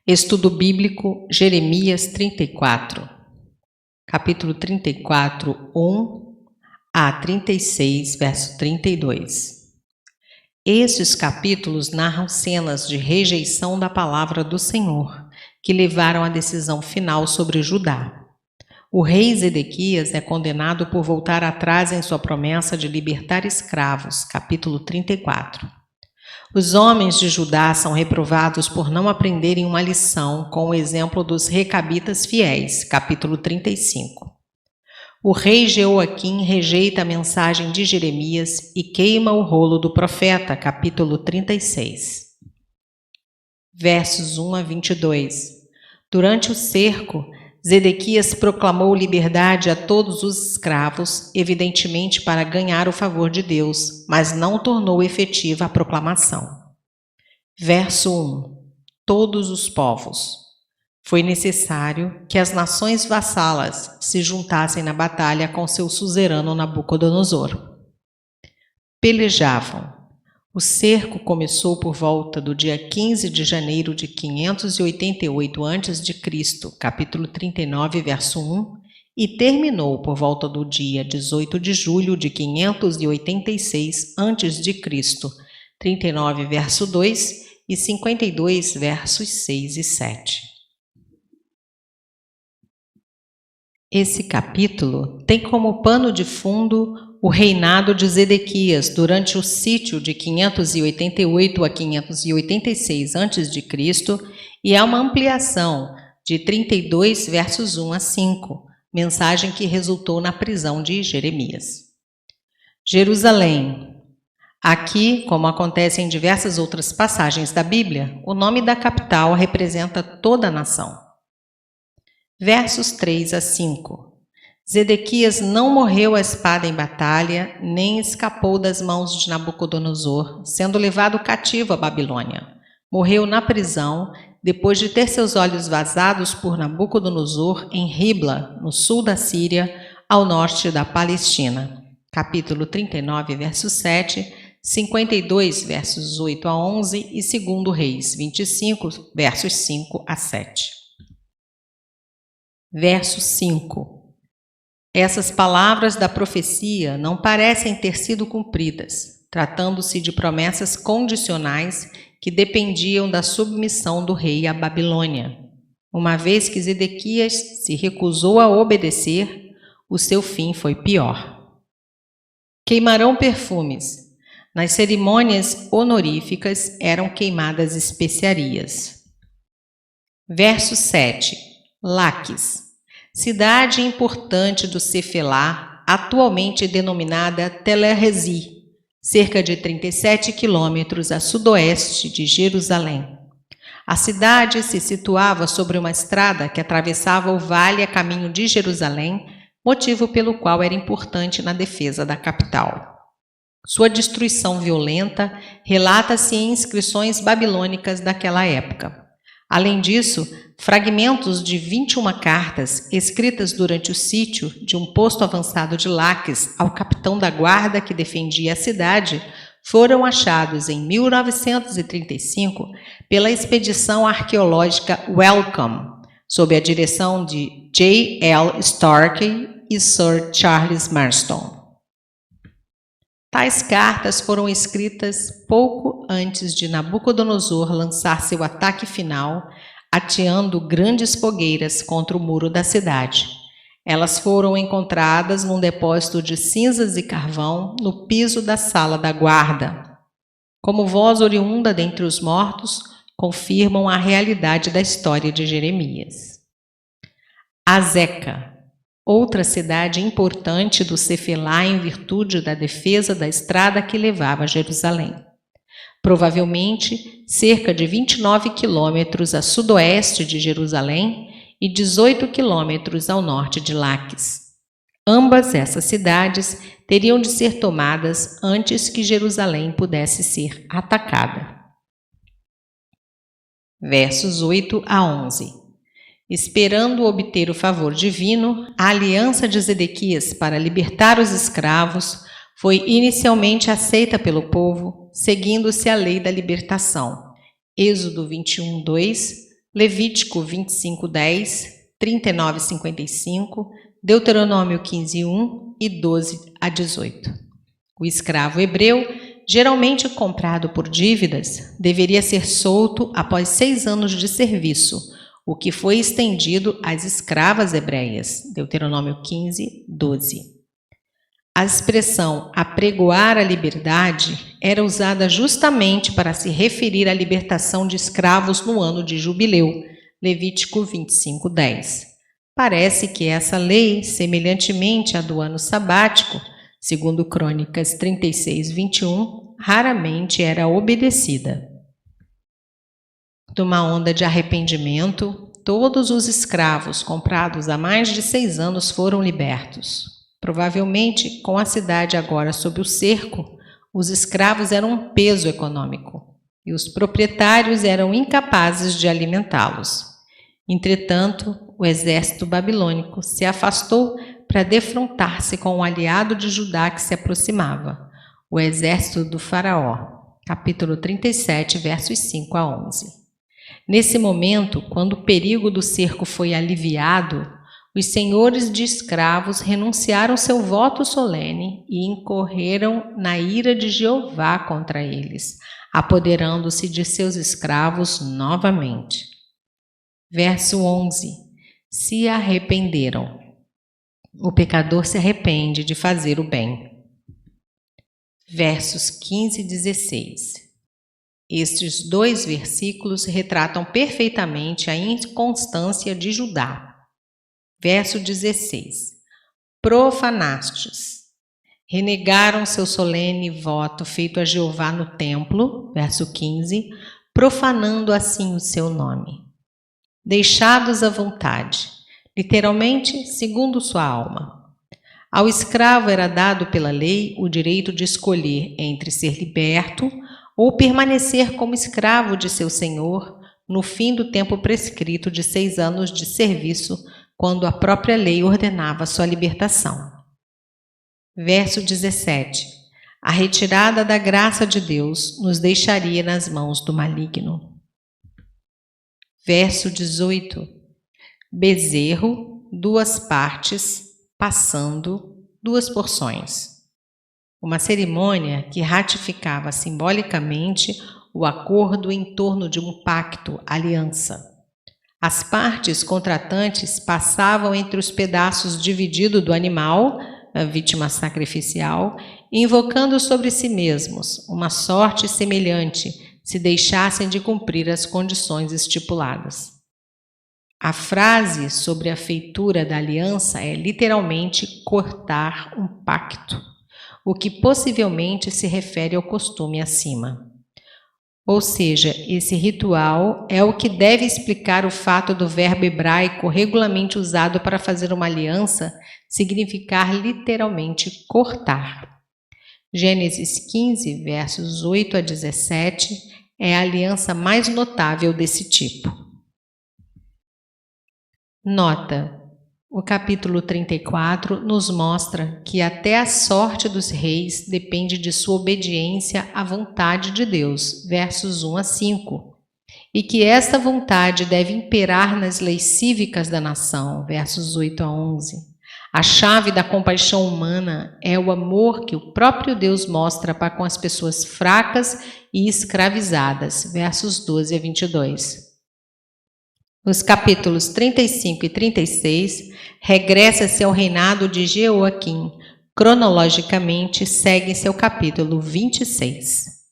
Estudo Bíblico, Jeremias 34, capítulo 34, 1 a 36, verso 32. Estes capítulos narram cenas de rejeição da palavra do Senhor, que levaram à decisão final sobre Judá. O rei Zedequias é condenado por voltar atrás em sua promessa de libertar escravos, capítulo 34. Os homens de Judá são reprovados por não aprenderem uma lição com o exemplo dos recabitas fiéis, capítulo 35. O rei Jeoaquim rejeita a mensagem de Jeremias e queima o rolo do profeta, capítulo 36. Versos 1 a 22. Durante o cerco, Zedequias proclamou liberdade a todos os escravos, evidentemente para ganhar o favor de Deus, mas não tornou efetiva a proclamação. Verso 1. Todos os povos. Foi necessário que as nações vassalas se juntassem na batalha com seu suzerano Nabucodonosor. Pelejavam. O cerco começou por volta do dia 15 de janeiro de 588 a.C., capítulo 39, verso 1, e terminou por volta do dia 18 de julho de 586 a.C., 39, verso 2 e 52, versos 6 e 7. Esse capítulo tem como pano de fundo o reinado de Zedequias durante o sítio de 588 a 586 a.C. e é uma ampliação de 32 versos 1 a 5, mensagem que resultou na prisão de Jeremias. Jerusalém. Aqui, como acontece em diversas outras passagens da Bíblia, o nome da capital representa toda a nação. Versos 3 a 5. Zedequias não morreu à espada em batalha, nem escapou das mãos de Nabucodonosor, sendo levado cativo à Babilônia. Morreu na prisão, depois de ter seus olhos vazados por Nabucodonosor em Ribla, no sul da Síria, ao norte da Palestina. Capítulo 39, verso 7, 52, versos 8 a 11 e 2 Reis 25, versos 5 a 7. Verso 5. Essas palavras da profecia não parecem ter sido cumpridas, tratando-se de promessas condicionais que dependiam da submissão do rei à Babilônia. Uma vez que Zedequias se recusou a obedecer, o seu fim foi pior. Queimarão perfumes. Nas cerimônias honoríficas eram queimadas especiarias. Verso 7. Laquis. Cidade importante do Cefelá, atualmente denominada Tel-Rezi, cerca de 37 quilômetros a sudoeste de Jerusalém. A cidade se situava sobre uma estrada que atravessava o vale a caminho de Jerusalém, motivo pelo qual era importante na defesa da capital. Sua destruição violenta relata-se em inscrições babilônicas daquela época. Além disso, fragmentos de 21 cartas escritas durante o sítio de um posto avançado de Laquis ao capitão da guarda que defendia a cidade foram achados em 1935 pela expedição arqueológica Wellcome, sob a direção de J. L. Starkey e Sir Charles Marston. Tais cartas foram escritas pouco antes de Nabucodonosor lançar seu ataque final, ateando grandes fogueiras contra o muro da cidade. Elas foram encontradas num depósito de cinzas e carvão no piso da sala da guarda. Como voz oriunda dentre os mortos, confirmam a realidade da história de Jeremias. Azeca. Outra cidade importante do Cefelá em virtude da defesa da estrada que levava a Jerusalém. Provavelmente cerca de 29 quilômetros a sudoeste de Jerusalém e 18 quilômetros ao norte de Laquis. Ambas essas cidades teriam de ser tomadas antes que Jerusalém pudesse ser atacada. Versos 8 a 11. Esperando obter o favor divino, a aliança de Zedequias para libertar os escravos foi inicialmente aceita pelo povo, seguindo-se a lei da libertação. Êxodo 21, 2, Levítico 25:10, 39:55, Deuteronômio 15:1 e 12-18. O escravo hebreu, geralmente comprado por dívidas, deveria ser solto após 6 anos de serviço, o que foi estendido às escravas hebreias. Deuteronômio 15:12. A expressão apregoar a liberdade era usada justamente para se referir à libertação de escravos no ano de jubileu, Levítico 25:10. Parece que essa lei, semelhantemente à do ano sabático, segundo Crônicas 36:21, raramente era obedecida. Numa onda de arrependimento, todos os escravos comprados há mais de 6 anos foram libertos. Provavelmente, com a cidade agora sob o cerco, os escravos eram um peso econômico e os proprietários eram incapazes de alimentá-los. Entretanto, o exército babilônico se afastou para defrontar-se com um aliado de Judá que se aproximava, o exército do faraó. Capítulo 37, versos 5 a 11. Nesse momento, quando o perigo do cerco foi aliviado, os senhores de escravos renunciaram seu voto solene e incorreram na ira de Jeová contra eles, apoderando-se de seus escravos novamente. Verso 11. Se arrependeram. O pecador se arrepende de fazer o bem. Versos 15 e 16. Estes 2 versículos retratam perfeitamente a inconstância de Judá. Verso 16. Profanastes. Renegaram seu solene voto feito a Jeová no templo. Verso 15. Profanando assim o seu nome. Deixados à vontade. Literalmente, segundo sua alma. Ao escravo era dado pela lei o direito de escolher entre ser liberto ou permanecer como escravo de seu senhor no fim do tempo prescrito de 6 anos de serviço, quando a própria lei ordenava sua libertação. Verso 17. A retirada da graça de Deus nos deixaria nas mãos do maligno. Verso 18. Bezerro, 2 partes, passando, 2 porções. Uma cerimônia que ratificava simbolicamente o acordo em torno de um pacto, aliança. As partes contratantes passavam entre os pedaços divididos do animal, a vítima sacrificial, invocando sobre si mesmos uma sorte semelhante, se deixassem de cumprir as condições estipuladas. A frase sobre a feitura da aliança é literalmente cortar um pacto, o que possivelmente se refere ao costume acima. Ou seja, esse ritual é o que deve explicar o fato do verbo hebraico regularmente usado para fazer uma aliança significar literalmente cortar. Gênesis 15, versos 8 a 17, é a aliança mais notável desse tipo. Nota: o capítulo 34 nos mostra que até a sorte dos reis depende de sua obediência à vontade de Deus, versos 1 a 5, e que esta vontade deve imperar nas leis cívicas da nação, versos 8 a 11. A chave da compaixão humana é o amor que o próprio Deus mostra para com as pessoas fracas e escravizadas, versos 12 a 22. Nos capítulos 35 e 36, regressa-se ao reinado de Jeoaquim. Cronologicamente, segue-se ao capítulo 26.